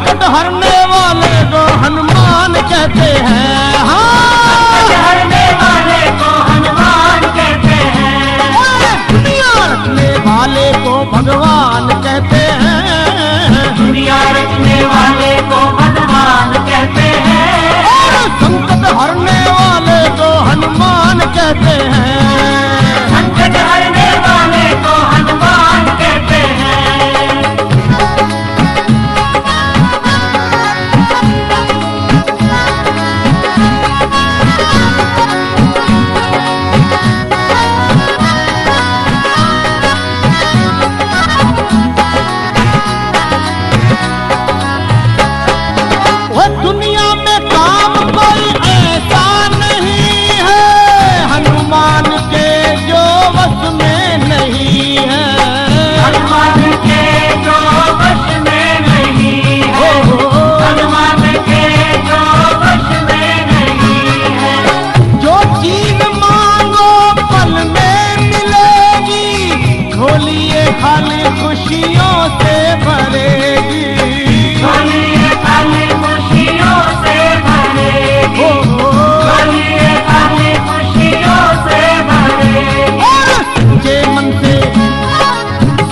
संकट हरने वाले को हनुमान कहते हैं। हाँ, हरने वाले को हनुमान कहते हैं। दुनिया रखने वाले को भगवान कहते हैं। दुनिया रखने वाले को भगवान कहते हैं। और संकट हरने वाले को हनुमान कहते हैं। संकट हरने वाले को हनुमान कहते हैं। वो दुनिया में काम कोई ऐसा नहीं है हनुमान के जो वश में नहीं है। हनुमान के जो वश में नहीं है। हनुमान के जो वश में नहीं है। जो चीज मांगो पल में मिलेगी, झोलिए खाली खुशियों से भरेगी। झोलिए खाली खुशियों से भरेगी। झोलिए खाली खुशियों से भरेगी। और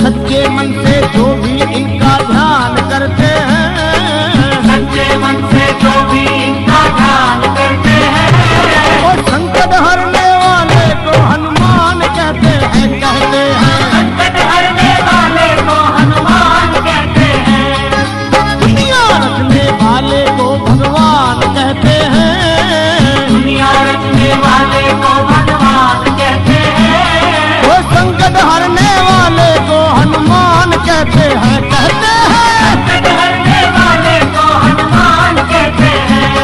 सच्चे मन से जो भी इनका ध्यान करते हैं। सच्चे मन से जो भी इनका ध्यान करते हैं। और संकट हरने वाले को हनुमान कहते हैं, कहते हैं। संकट हरने वाले को हनुमान कहते हैं। दुनिया रखने वाले को भगवान कहते हैं। दुनिया रखने वाले को भगवान कहते हैं। वो संकट हरने वाले को हनुमान कहते हैं, कहते हैं। संकट हरने वाले को हनुमान कहते हैं।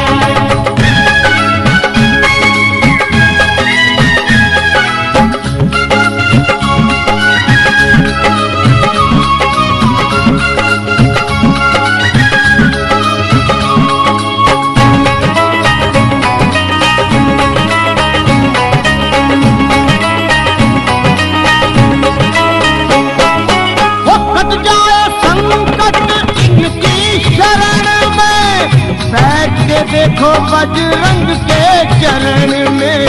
वो कट जाए संकट इनकी शरण में, बैठ के देखो बजरंग के चरण में।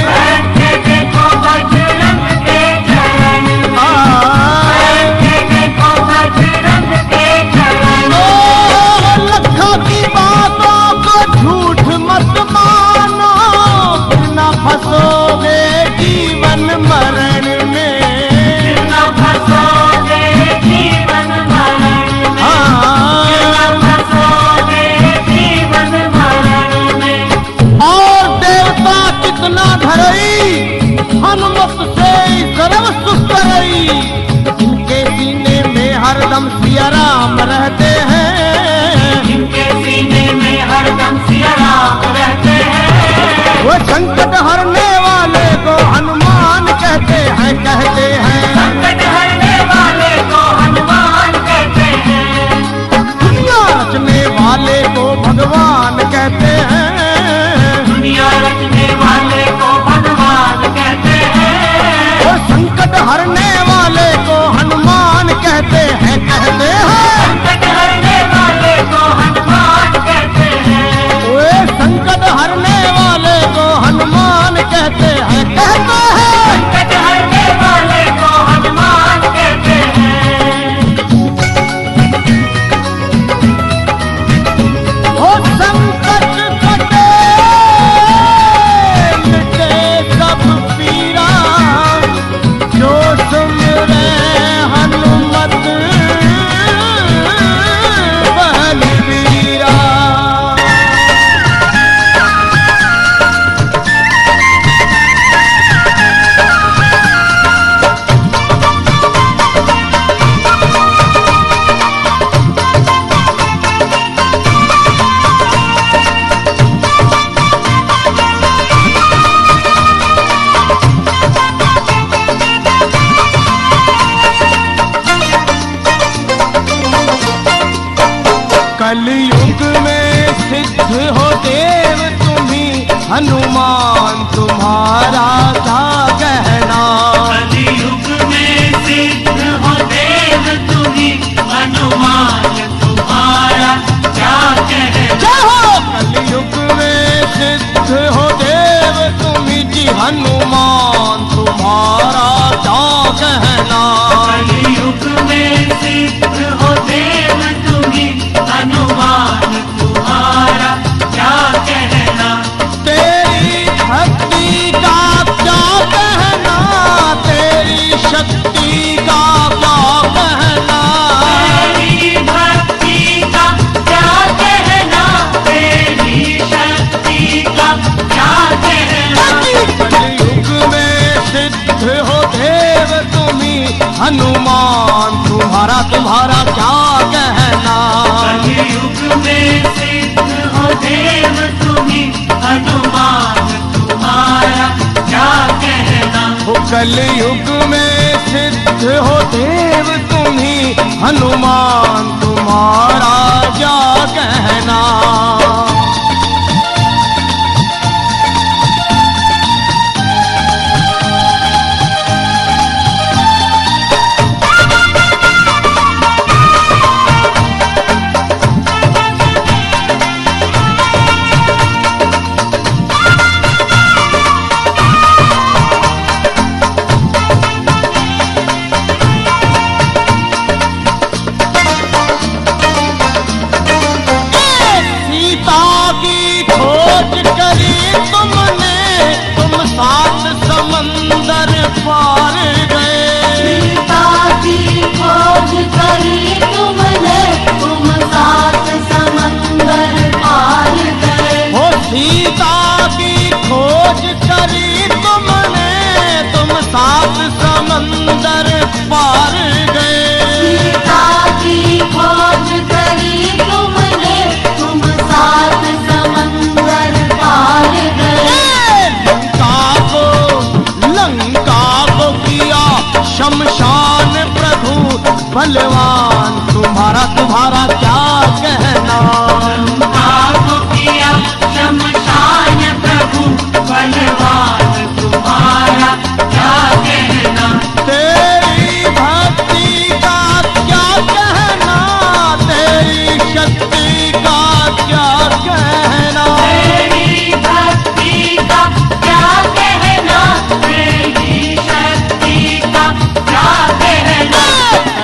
बैठ के देखो बजरंग के चरण में। बैठ के देखो बजरंग के चरण में। ओ लखा की बातों को झूठ मत मानो, फिर न फंसोगे जीवन मरण में। न फंसोगे जीवन मरण में। न फंसोगे जीवन मरण में। और देवता कितना धरई, हनुमत से सर्व सुख करई। इनके सीने में हरदम सिया राम रहते हैं। इनके सीने में हरदम सिया राम रहते हैं। वो संकट हरने वाले को हनुमान कहते हैं, कहते हैं। संकट हरने वाले को हनुमान कहते हैं। दुनिया रचने वाले को भगवान कहते हैं। दुनिया रचने वाले को भगवान कहते हैं। वो संकट हरने वाले को हनुमान कहते हैं, कहते हैं। संकट हरने वाले को हनुमान कहते हैं। वे संकट हरने वाले को हनुमान कहते हैं, कहते हैं। संकट हरने वाले को हनुमान कहते हैं। वो संकट कटे मिटे सब पीरा, जो सुमिरे हनुमत बलबीरा। कलयुग में सिद्ध हो देव तुम्ही, हनुमान तुम्हारा था कहना। कलयुग में सिद्ध हो देव तुम्ही, हनुमान तुम्हारा तुम्हारा तुम्हारा क्या कहना। कलयुग में सिद्ध हो देव तुम्ही, हनुमान तुम्हारा क्या कहना। हो कलयुग में सिद्ध हो देव तुम्ही, हनुमान तुम्हारा क्या कहना। समंदर पार गए। सीता की खोज करी तुमने, तुम 7 समंदर पार गए। हो सीता की खोज करी तुमने, तुम 7 समंदर पार गए। सीता की खोज करी तुमने, तुम 7 समंदर पार गए। लंका को किया शमशान प्रभु बलवान, तुम्हारा तुम्हारा क्या कहना। लंका को किया शमशान प्रभु बलवान, तुम्हारा क्या कहना। तेरी भक्ति का क्या कहना, तेरी शक्ति का क्या कहना। तेरी भक्ति का क्या कहना, तेरी शक्ति का क्या कहना।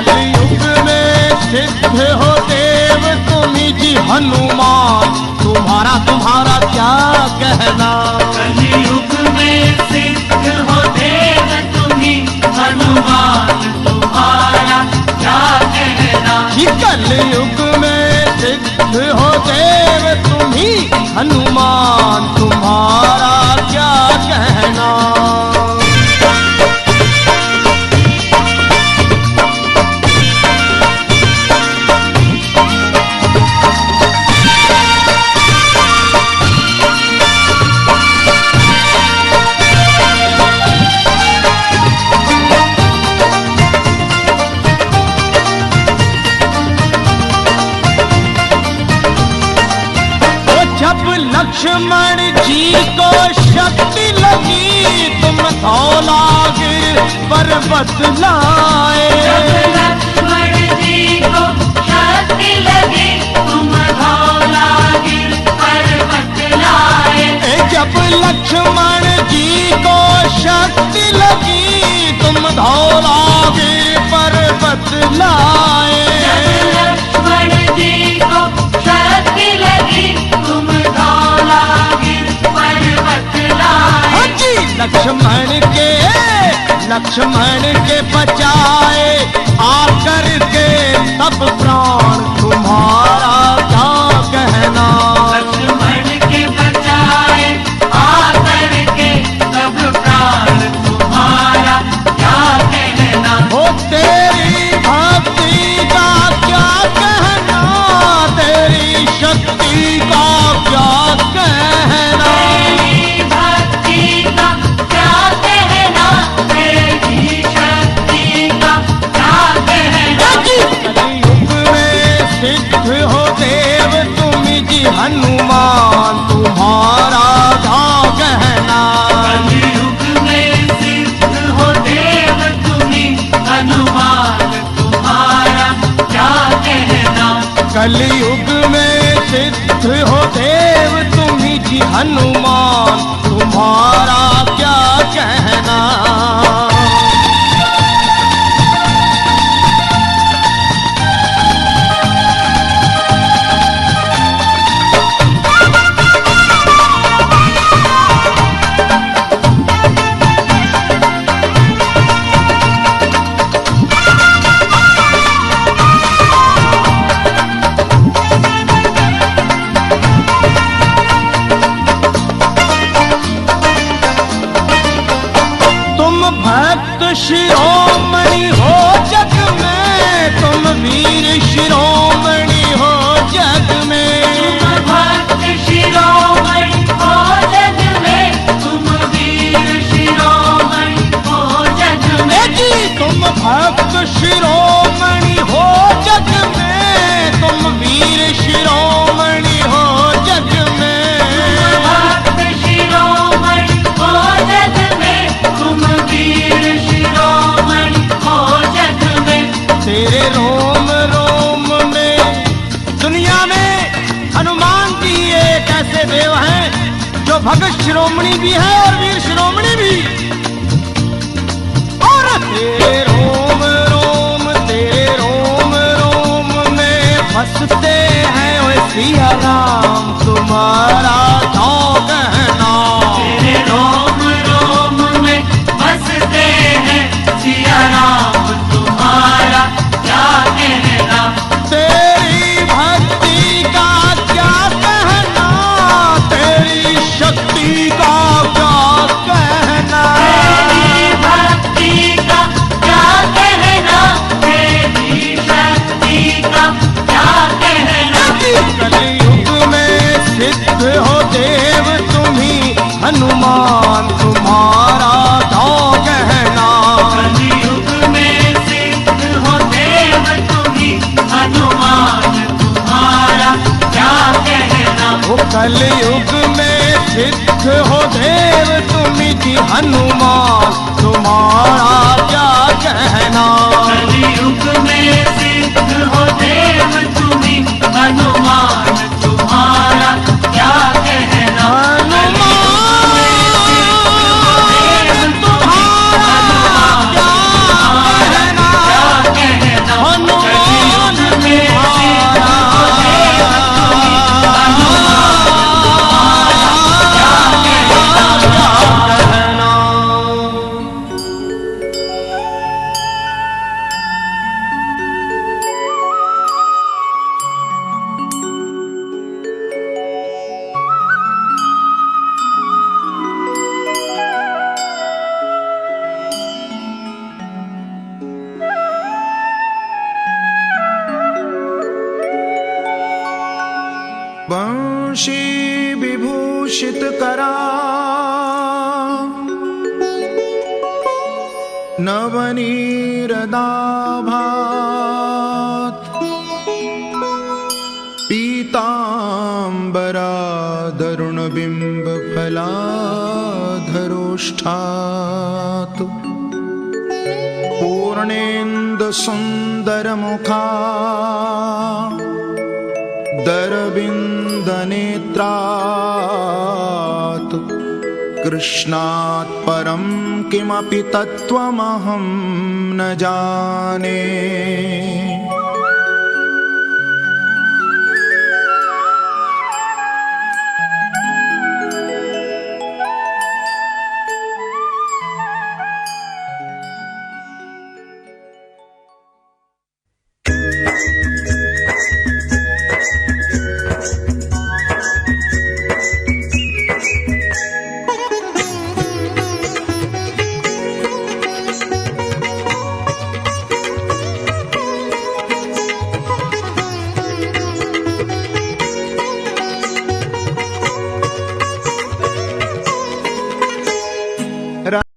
कलयुग में सिद्ध हो देव तुम्ही जी, हनुमान तुम्हारा तुम्हारा क्या कहना। कलयुग में सिद्ध हो देव तुम्ही, हनुमान तुम्हारा क्या कहना। जी कलयुग में सिद्ध हो देव तुम्ही, हनुमान तुम्हारा क्या कहना। जब लक्ष्मण जी को शक्ति लगी, तुम धौलागिर पर्वत लाए। जब लक्ष्मण जी को शक्ति लगी, तुम धौलागिर पर्वत लाए। जब लक्ष्मण जी को शक्ति लगी, तुम धौलागिर पर्वत लाए। लक्ष्मण जी को शक्ति लगी, तुम धौलागिर पर्वत लाए। जी लक्ष्मण के बचाए आकर के तब प्राण, तुम्हारा क्या कहना। लक्ष्मण के बचाए आकर के तब प्राण, तुम्हारा क्या कहना। हो तेरी भक्ति का क्या कहना, तेरी शक्ति का क्या कहना। तेरी भक्ति का क्या कहना, तेरी शक्ति का क्या कहना। कलयुग में सिद्ध हो देव तुम जी, हनुमान तुम्हारा क्या कहना। कलयुग में सिद्ध हो देव तुम्ही, हनुमान तुम्हारा क्या कहना। कलयुग में सिद्ध हो देव तुम्ही जी, हनुमान तुम्हारा क्या कहना। शिरोमणि हो जग में, तुम ऐसे देव हैं जो भगत शिरोमणि भी हैं और वीर शिरोमणि भी। और तेरे रोम रोम, तेरे रोम रोम में बसते हैं ओए सिया राम, तुम्हारा तो कहना। तेरे रोम रोम में बसते हैं सिया राम, तुम्हारा क्या कहना। तेरी भक्ति का क्या कहना, तेरी शक्ति का क्या कहना। तेरी भक्ति का क्या कहना, तेरी शक्ति का क्या कहना। कलयुग में सिद्ध हो देव तुम्ही हनुमान, तुम्हारा तो कहना। कलयुग में सिद्ध हो देव तुम्ही हनुमान, तुम्हारा क्या कहना। वो कलयुग में सिद्ध हो देव तुम्ही जी हनुमान, तुम्हारा क्या कहना। कलयुग में सिद्ध हो देव तुम्ही हनुमान, तुम्हारा क्या कहना। वंशी विभूषित करा नवनीरदाभात, पीतांबरा दरुणबिंब फलाधरोष्ठात्, पूर्णेन्दु सुंदर मुखा दरविन्दनेत्रात्, कृष्णात् परं किमपि तत्त्वमहं न जाने।